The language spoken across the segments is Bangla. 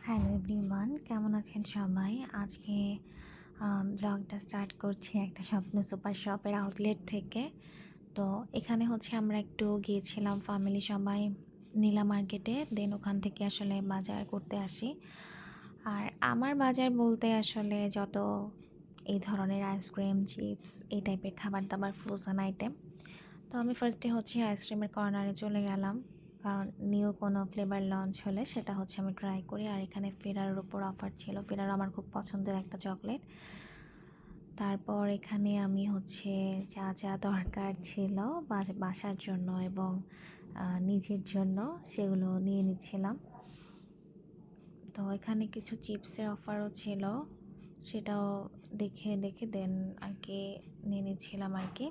হ্যালো এভরিওয়ান, কেমন আছেন সবাই? আজকে ব্লগটা স্টার্ট করছি একটা স্বপ্ন সুপার শপের আউটলেট থেকে। তো এখানে হচ্ছে আমরা একটু গিয়েছিলাম ফ্যামিলি সবাই নীলা মার্কেটে, দেন ওখান থেকে আসলে বাজার করতে আসি। আর আমার বাজার বলতে আসলে যত এই ধরনের আইসক্রিম, চিপস এই টাইপের খাবার দাবার, ফ্রোজেন আইটেম। তো আমি ফার্স্টে হচ্ছে আইসক্রিমের কর্নারে চলে গেলাম, কারণ নিউ কোনো ফ্লেভার লঞ্চ হলে সেটা হচ্ছে আমি ট্রাই করি। আর এখানে ফেরার উপর অফার ছিল, ফেরার আমার খুব পছন্দের একটা চকলেট। তারপর এখানে আমি হচ্ছে যা যা দরকার ছিল বাসার জন্য এবং নিজের জন্য সেগুলো নিয়ে নিচ্ছিলাম। তো এখানে কিছু চিপসের অফারও ছিল, সেটাও দেখে দেখে দেন আর কি নিয়ে নিচ্ছিলাম আর কি।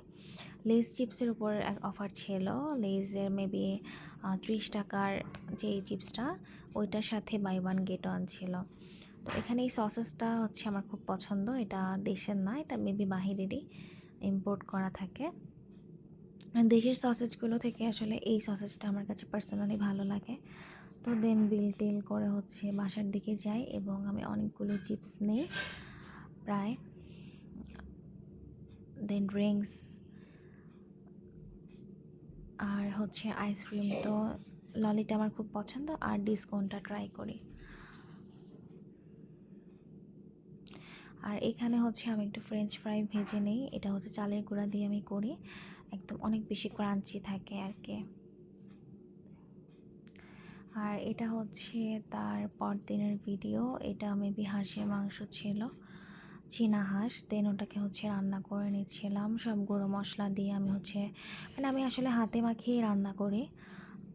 লেস চিপসের উপর অফার ছিল, লেজের মেবি 30 টাকার যে চিপসটা, ওইটার সাথে বাই ওয়ান গেট ওয়ান ছিল। তো এখানে এই সসেসটা হচ্ছে আমার খুব পছন্দ, এটা দেশের না, এটা মেবি বাহিরেরই, ইম্পোর্ট করা থাকে। দেশের সসেজগুলো থেকে আসলে এই সসেজটা আমার কাছে পার্সোনালি ভালো লাগে। তো দেন বিল টিল করে হচ্ছে বাসার দিকে যাই এবং আমি অনেকগুলো চিপস নিই প্রায়। দেন ড্রিঙ্কস আর হচ্ছে আইসক্রিম, তো ললিটা আমার খুব পছন্দ, আর ডিসকাউন্টটা ট্রাই করি। আর এখানে হচ্ছে আমি একটু ফ্রেঞ্চ ফ্রাই ভেজে নিই, এটা হচ্ছে চালের গুঁড়া দিয়ে আমি করি, একদম অনেক বেশি ক্রাঞ্চি থাকে আর কি। আর এটা হচ্ছে তার পরদিনের ভিডিও, এটা মেবি হাঁসের মাংস ছিল, চীনা হাঁস। দেন ওটাকে হচ্ছে রান্না করে নিচ্ছিলাম সব গুঁড়ো মশলা দিয়ে। আমি হচ্ছে মানে আমি আসলে হাতে মাখিয়ে রান্না করি,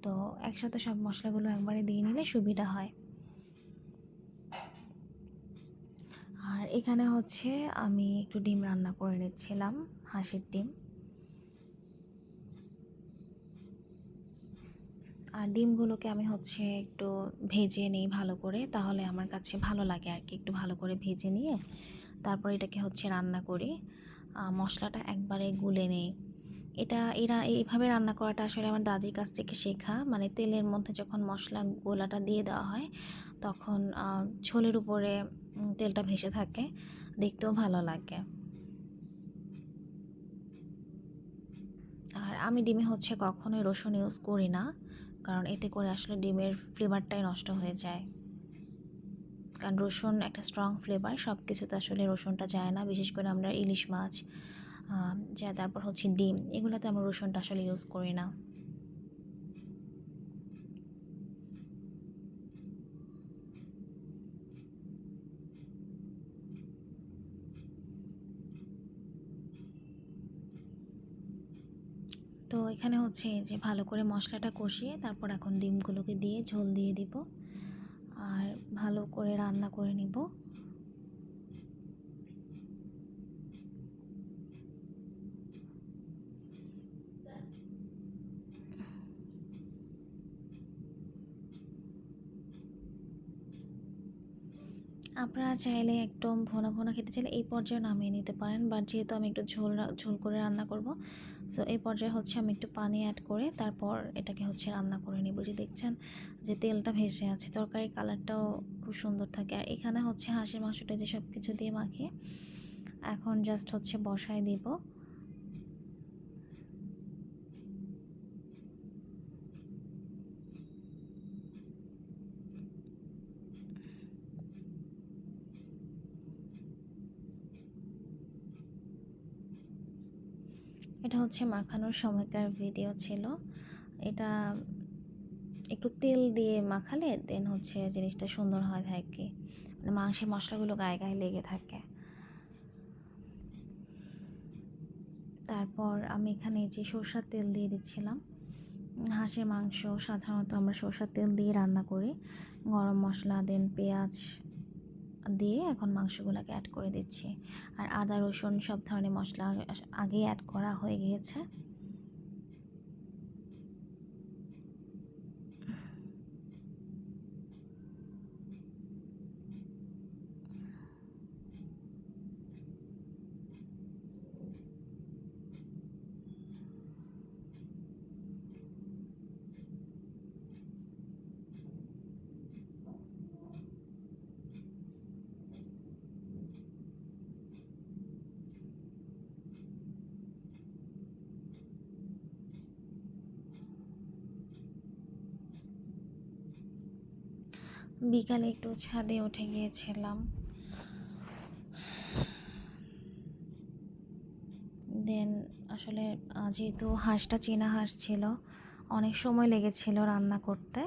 তো একসাথে সব মশলাগুলো একবারে দিয়ে নিলে সুবিধা হয়। আর এখানে হচ্ছে আমি একটু ডিম রান্না করে নিচ্ছিলাম, হাঁসের ডিম। আর ডিমগুলোকে আমি হচ্ছে একটু ভেজে নিই ভালো করে, তাহলে আমার কাছে ভালো লাগে আর কি, একটু ভালো করে ভেজে নিয়ে তারপর এটাকে হচ্ছে রান্না করি, মশলাটা একবারে গুলে নেই। এরা এইভাবে রান্না করাটা আসলে আমার দাদির কাছ থেকে শেখা, মানে তেলের মধ্যে যখন মশলা গোলাটা দিয়ে দেওয়া হয় তখন ঝোলের উপরে তেলটা ভেসে থাকে, দেখতেও ভালো লাগে। আর আমি ডিমে হচ্ছে কখনোই রসুন ইউজ করি না, কারণ এতে করে আসলে ডিমের ফ্লেভারটাই নষ্ট হয়ে যায়। কারণ রসুন একটা স্ট্রং ফ্লেভার, সব কিছুতে আসলে রসুনটা যায় না, বিশেষ করে আমরা ইলিশ মাছ যা, তারপর হচ্ছে ডিম, এগুলোতে আমরা রসুনটা আসলে ইউজ করি না। তো এখানে হচ্ছে এই যে ভালো করে মশলাটা কষিয়ে তারপর এখন ডিমগুলোকে দিয়ে ঝোল দিয়ে দিব আর ভালো করে রান্না করে নিব। আপনারা চাইলে একদম ভোনা ভোনা খেতে চাইলে এই পর্যায়ে নামিয়ে নিতে পারেন, বাট যেহেতু আমি একটু ঝোল ঝোল করে রান্না করব, সো এই পর্যায়ে হচ্ছে আমি একটু পানি অ্যাড করে তারপর এটাকে হচ্ছে রান্না করে নিব। যে দেখছেন যে তেলটা ভেসে আছে, তরকারির কালারটাও খুব সুন্দর থাকে। আর এখানে হচ্ছে হাঁসের মাংসটা যে সব কিছু দিয়ে মাখিয়ে এখন জাস্ট হচ্ছে বসায় দিব। এটা হচ্ছে মাখানোর সময়কার ভিডিও ছিল, এটা একটু তেল দিয়ে মাখালে দেন হচ্ছে জিনিসটা সুন্দর হয় থাকে, মানে মাংসের মশলাগুলো গায়ে গায়ে লেগে থাকে। তারপর আমি এখানে যে সরষের তেল দিয়ে দিচ্ছিলাম। হাঁসের মাংস সাধারণত আমরা সরষের তেল দিয়ে রান্না করি, গরম মশলা দেন পেঁয়াজ দিয়ে এখন মাংসগুলোকে অ্যাড করে দিচ্ছি। আর আদা রসুন সব ধরনের মশলা আগেই অ্যাড করা হয়ে গিয়েছে। বিকালে একটু ছাদে উঠে গিয়েছিলাম। দেন আসলে যেহেতু হাঁসটা চীনা হাঁস ছিল, অনেক সময় লেগেছিল রান্না করতে।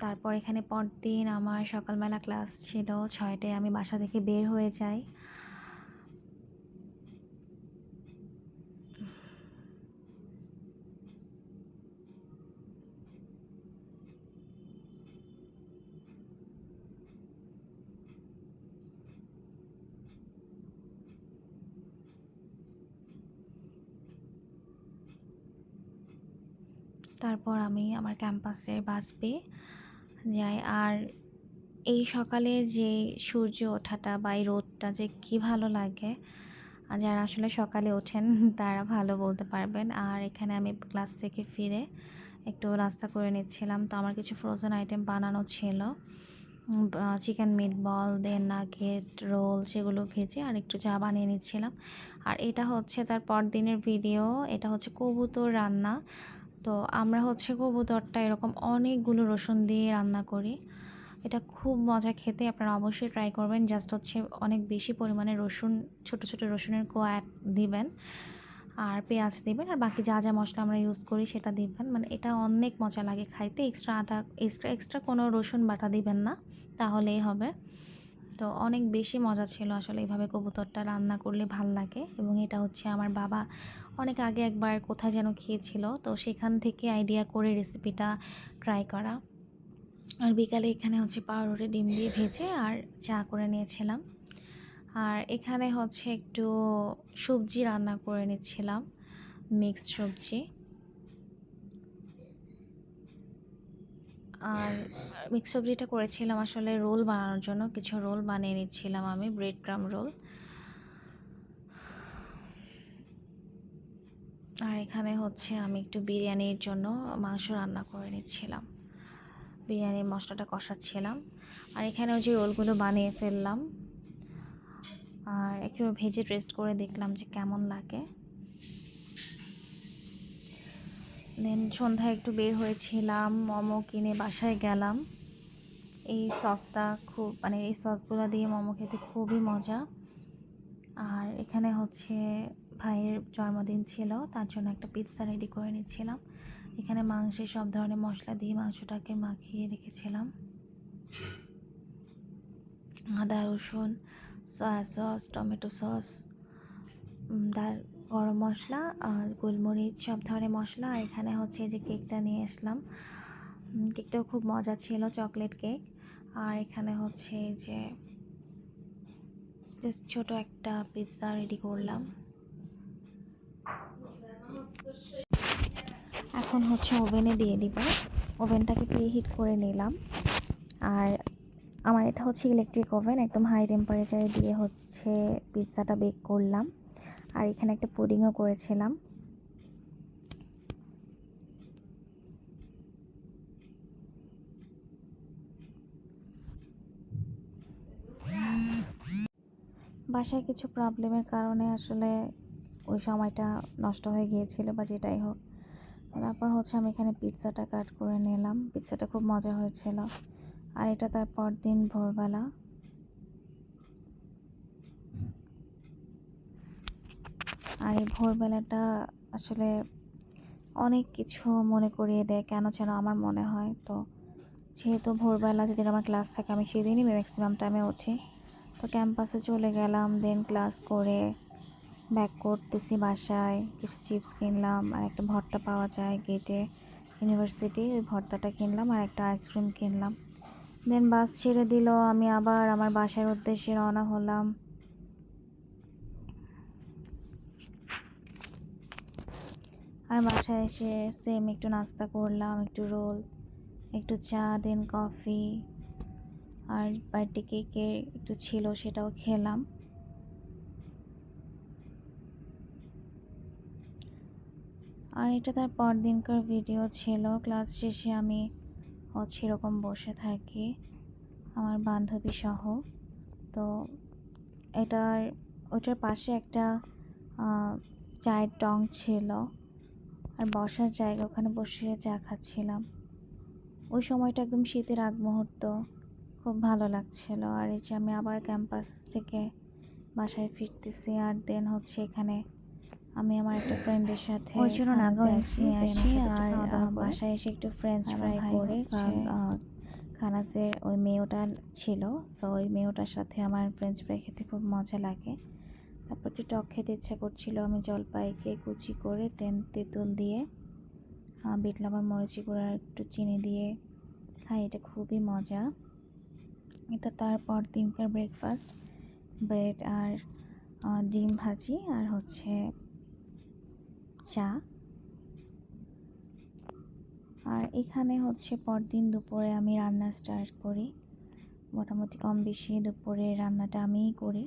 তারপর এখানে পরদিন আমার সকালবেলা ক্লাস ছিল, ৬টায় আমি বাসা থেকে বের হয়ে যাই। তারপর আমি আমার ক্যাম্পাসের বাস পেয়ে যাই। আর এই সকালের যে সূর্য ওঠাটা বা এই রোদটা যে কী ভালো লাগে, যারা আসলে সকালে ওঠেন তারা ভালো বলতে পারবেন। আর এখানে আমি ক্লাস থেকে ফিরে একটু নাস্তা করে নিচ্ছিলাম। তো আমার কিছু ফ্রোজেন আইটেম বানানো ছিল, চিকেন মিটবল, দেন নাগেট, রোল, সেগুলো ভেজে আর একটু চা বানিয়ে নিচ্ছিলাম। আর এটা হচ্ছে তার পরদিনের ভিডিও। এটা হচ্ছে কবুতর রান্না। তো আমরা হচ্ছে কবুতরটা এরকম অনেকগুলো রসুন দিয়ে রান্না করি। এটা খুব মজা খেতে, আপনারা অবশ্যই ট্রাই করবেন। জাস্ট হচ্ছে অনেক বেশি পরিমাণে রসুন, ছোট ছোট রসুনের কোয়া দিবেন, আর পেঁয়াজ দিবেন, আর বাকি যা যা মশলা আমরা ইউজ করি সেটা দিবেন। মানে এটা অনেক মজা লাগে খাইতে। এক্সট্রা কোনো রসুন বাটা দিবেন না, তাহলেই হবে। তো অনেক বেশি মজা ছিল আসলে, এইভাবে কবুতরটা রান্না করলে ভাল লাগে। এবং এটা হচ্ছে আমার বাবা অনেক আগে একবার কোথায় যেন খেয়েছিল, তো সেখান থেকে আইডিয়া করে রেসিপিটা ট্রাই করা। আর বিকালে এখানে হচ্ছে পাউরুটি ডিম দিয়ে ভেজে আর চা করে নিয়েছিলাম। আর এখানে হচ্ছে একটু সবজি রান্না করে নিচ্ছিলাম, মিক্সড সবজি। আর মিক্সড সবজিটা করেছিলাম আসলে রোল বানানোর জন্য, কিছু রোল বানিয়ে নিচ্ছিলাম আমি, ব্রেড ক্রাম রোল। আর এখানে হচ্ছে আমি একটু বিরিয়ানির জন্য মাংস রান্না করে নিচ্ছিলাম, বিরিয়ানির মশলাটা কষাচ্ছিলাম। আর এখানে ওই যে রোলগুলো বানিয়ে ফেললাম, আর একটু ভেজে টেস্ট করে দেখলাম যে কেমন লাগে। দেন সন্ধ্যায় একটু বের হয়েছিলাম, মোমো কিনে বাসায় গেলাম। এই সসটা খুব, মানে এই সসগুলো দিয়ে মোমো খেতে খুবই মজা। আর এখানে হচ্ছে ভাইয়ের জন্মদিন ছিল, তার জন্য একটা পিৎজা রেডি করে নিচ্ছিলাম। এখানে মাংসে সব ধরনের মশলা দিয়ে মাংসটাকে মাখিয়ে রেখেছিলাম, আদা রসুন, সয়া সস, টমেটো সস, তার গরম মশলা, গোলমরিচ, সব ধরনের মশলা। আর এখানে হচ্ছে যে কেকটা নিয়ে আসলাম, কেকটাও খুব মজা ছিল, চকলেট কেক। আর এখানে হচ্ছে যে জাস্ট ছোটো একটা পিৎজা রেডি করলাম। এখন হচ্ছে ওভেনে দিয়ে দিব, ওভেনটাকে প্রিহিট করে নিলাম। আর আমার এটা হচ্ছে ইলেকট্রিক ওভেন, একদম হাই টেম্পারেচারে দিয়ে হচ্ছে পিৎজাটা বেক করলাম। আর এখানে একটা পুডিংও করেছিলাম। বাসায় কিছু প্রবলেমের কারণে আসলে ওই সময়টা নষ্ট হয়ে গিয়েছিল, বা যেটাই হোক। তারপর হচ্ছে আমি এখানে পিৎজাটা কাট করে নিলাম, পিৎজাটা খুব মজা হয়েছিল। আর এটা তার পরদিন ভোরবেলা। আর এই ভোরবেলাটা আসলে অনেক কিছু মনে করিয়ে দেয় কেন যেন আমার মনে হয়। তো যেহেতু ভোরবেলা যেদিন আমার ক্লাস থাকে আমি সেদিনই ম্যাক্সিমাম টাইমে উঠি। তো ক্যাম্পাসে চলে গেলাম, দেন ক্লাস করে ব্যাক করতেছি বাসায়। কিছু চিপস কিনলাম, আর একটা ভর্তা পাওয়া যায় গেটে ইউনিভার্সিটি, ওই ভর্তাটা কিনলাম, আর একটা আইসক্রিম কিনলাম। দেন বাস ছেড়ে দিল, আমি আবার আমার বাসার উদ্দেশ্যে রওনা হলাম। আর বাসায় এসে সেম একটু নাস্তা করলাম, একটু রোল, একটু চা, দেন কফি, আর বার্থডে কেকের একটু ছিল সেটাও খেলাম। আর এটা তার পরদিনকার ভিডিও ছিল। ক্লাস শেষে আমি হচ্ছে এরকম বসে থাকি আমার বান্ধবী সহ। তো ওটার পাশে একটা চায়ের টং ছিল, আর বসার জায়গা, ওখানে বসে চা খাচ্ছিলাম। ওই সময়টা একদম শীতের আগ মুহূর্ত, খুব ভালো লাগছিল। আর এই যে আমি আবার ক্যাম্পাস থেকে বাসায় ফিরতেছি, আর দেন হচ্ছে এখানে আমি আমার একটা ফ্রেন্ডের সাথে ওর জন্য নাগাও খানাসে ইন্স নিয়ে দেন আসি। ওর সাথে একটু আর খাওয়া দাওয়া করে বাসায় এসে একটু ফ্রেঞ্চ আমার ফ্রাই ভাই করে, হচ্ছে কারণ খানাসের ওই মেয়োটা ছিল, সো ওই মেয়োটার সাথে আমার ফ্রেঞ্চ ফ্রাই খেতে খুব মজা লাগে। তারপর একটু টক খেতে ইচ্ছা করছিল, আমি জলপাইকে কুচি করে তেঁতুল দিয়ে বিট লবণ মরিচি গুঁড়া আর একটু চিনি দিয়ে খাই, এটা খুবই মজা। এটা তারপর দিনকার ব্রেকফাস্ট, ব্রেড আর ডিম ভাজি আর হচ্ছে চা। আর এখানে হচ্ছে পরদিন দুপুরে আমি রান্না স্টার্ট করি, মোটামুটি কম বেশি দুপুরে রান্নাটা আমিই করি।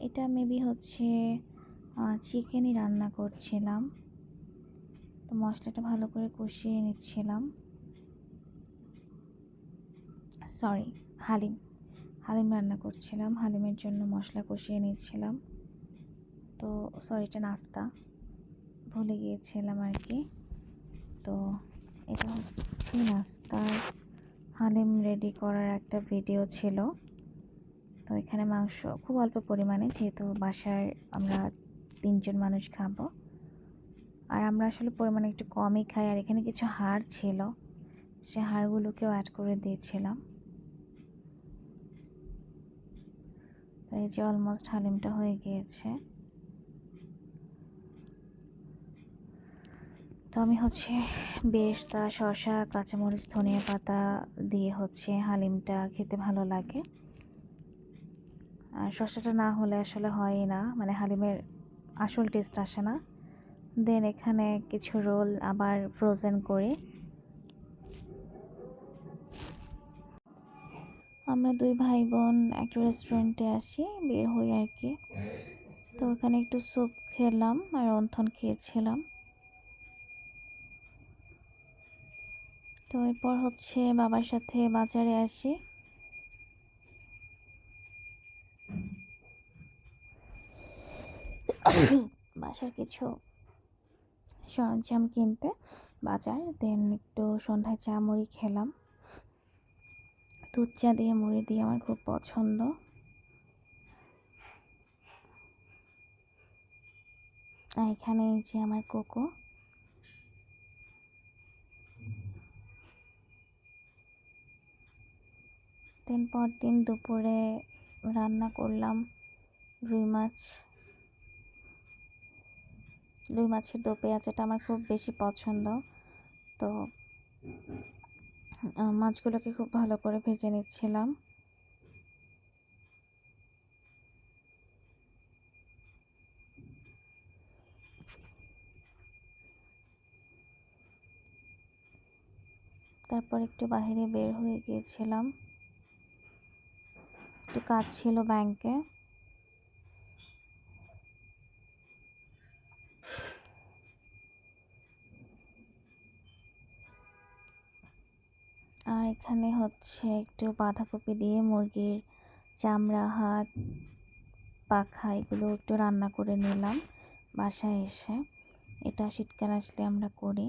এটা মেবি হচ্ছে চিকেনই রান্না করছিলাম, তো মশলাটা ভালো করে কষিয়ে নিচ্ছিলাম। সরি, হালিম হালিম রান্না করছিলাম, হালিমের জন্য মশলা কষিয়ে নিচ্ছিলাম। তো সরি, এটা নাস্তা, ভুলে গিয়েছিলাম আর কি। তো এটা হচ্ছে নাস্তার হালিম রেডি করার একটা ভিডিও ছিল। তো এখানে মাংস খুব অল্প পরিমাণে, যেহেতু বাসায় আমরা 3 জন মানুষ খাবো, আর আমরা আসলে পরিমাণে একটু কমই খাই। আর এখানে কিছু হাড় ছিল, সে হাড়গুলোকেও অ্যাড করে দিয়েছিলাম। তো এই যে অলমোস্ট হালিমটা হয়ে গিয়েছে। তো আমি হচ্ছে বেরেস্তা, শসা, কাঁচামরিচ, ধনিয়া পাতা দিয়ে হচ্ছে হালিমটা খেতে ভালো লাগে। আর শসাটা না হলে আসলে হয়ই না, মানে হালিমের আসল টেস্ট আসে না। দেন এখানে কিছু রোল আবার ফ্রোজেন করি। আমরা 2 ভাই বোন একটা রেস্টুরেন্টে আসি, বের হই আর কি। তো ওখানে একটু স্যুপ খেলাম আর অন্থন খেয়েছিলাম। তো এরপর হচ্ছে বাবার সাথে বাজারে আসি। বাসার কিছু সরঞ্জাম কিনতে বাজার, দেন একটু সন্ধ্যায় চা মুড়ি খেলাম। দুধ চা দিয়ে মুড়ি দিয়ে আমার খুব পছন্দ। আর এখানে এই যে আমার কোকো। দেন পরদিন দুপুরে রান্না করলাম রুই মাছ। রুই মাছের দো পেঁয়াজ, এটা আমার খুব বেশি পছন্দ। তো মাছগুলোকে খুব ভালো করে ভেজে নিচ্ছিলাম। তারপর একটু বাইরে বের হয়ে গিয়েছিলাম, একটু কাজ ছিল ব্যাংকে। আর এখানে হচ্ছে একটু বাঁধাকপি দিয়ে মুরগির চামড়া, হাত, পাখা এগুলো একটু রান্না করে নিলাম বাসায় এসে। এটা শীতকাল আসলে আমরা করি,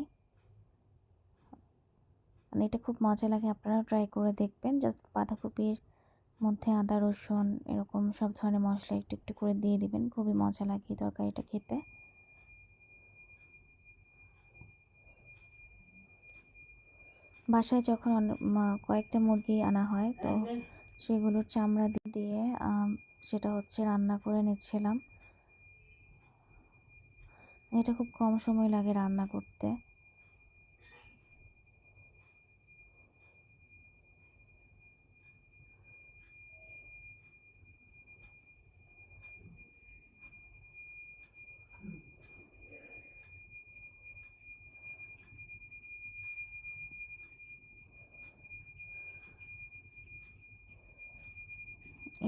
মানে এটা খুব মজা লাগে, আপনারাও ট্রাই করে দেখবেন। জাস্ট বাঁধাকপির মধ্যে আদা রসুন এরকম সব ধরনের মশলা একটু একটু করে দিয়ে দিবেন, খুবই মজা লাগে তরকারিটা খেতে। বাসায় যখন কয়েকটা মুরগি আনা হয়, তো সেগুলোর চামড়া দিয়ে সেটা হচ্ছে রান্না করে নিচ্ছিলাম। এটা খুব কম সময় লাগে রান্না করতে।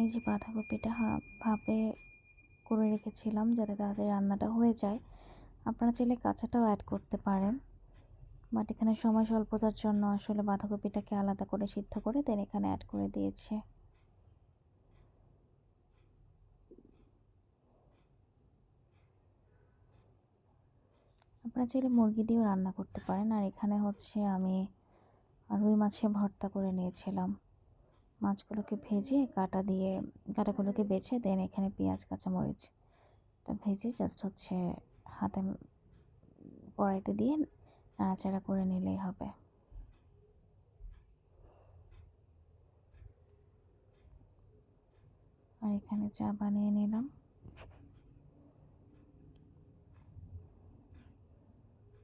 এই যে বাঁধাকপিটা ভাপে করে রেখেছিলাম যাতে তাড়াতাড়ি রান্নাটা হয়ে যায়। আপনারা চাইলে কাঁচাটাও অ্যাড করতে পারেন, বাট এখানে সময় স্বল্পতার জন্য আসলে বাঁধাকপিটাকে আলাদা করে সিদ্ধ করে দেন এখানে অ্যাড করে দিয়েছে। আপনারা চাইলে মুরগি দিয়েও রান্না করতে পারেন। আর এখানে হচ্ছে আমি রুই মাছের ভর্তা করে নিয়েছিলাম। মাছগুলোকে ভেজে কাঁটাগুলোকে বেছে দেন এখানে পেঁয়াজ কাঁচামরিচটা ভেজে জাস্ট হচ্ছে হাতে কড়াইতে দিয়ে নাড়াচাড়া করে নিলেই হবে। আর এখানে চা বানিয়ে নিলাম।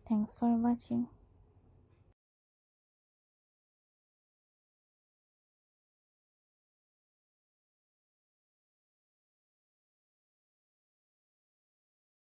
Thanks for watching.